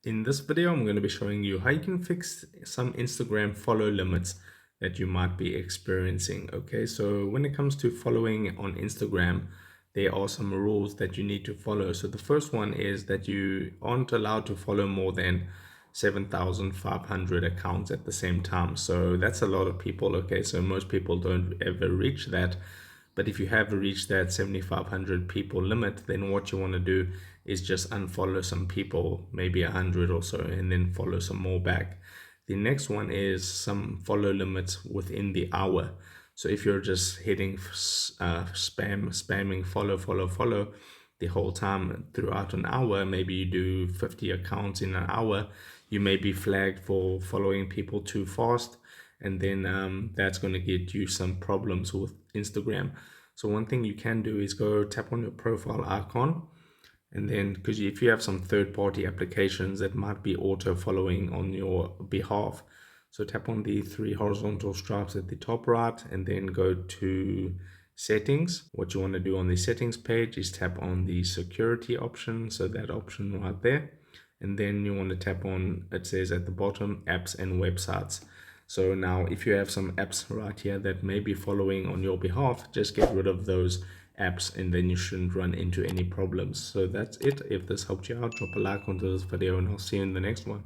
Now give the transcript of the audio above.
In this video, I'm going to be showing you how you can fix some Instagram follow limits that you might be experiencing. Okay, so when it comes to following on Instagram, there are some rules that you need to follow. So the first one is that you aren't allowed to follow more than 7,500 accounts at the same time. So that's a lot of people. Okay, so most people don't ever reach that. But if you have reached that 7,500 people limit, then what you want to do is just unfollow some people, maybe 100 or so, and then follow some more back. The next one is some follow limits within the hour. So if you're just hitting spamming follow the whole time throughout an hour, maybe you do 50 accounts in an hour, you may be flagged for following people too fast, and then that's going to get you some problems with Instagram. So one thing you can do is go tap on your profile icon, and then because if you have some third-party applications that might be auto following on your behalf, so tap on the three horizontal stripes at the top right, and then go to settings. What you want to do on the settings page is tap on the security option, so that option right there, and then you want to tap on, it says at the bottom, apps and websites. So now if you have some apps right here that may be following on your behalf, just get rid of those apps and then you shouldn't run into any problems. So that's it. If this helped you out, drop a like onto this video and I'll see you in the next one.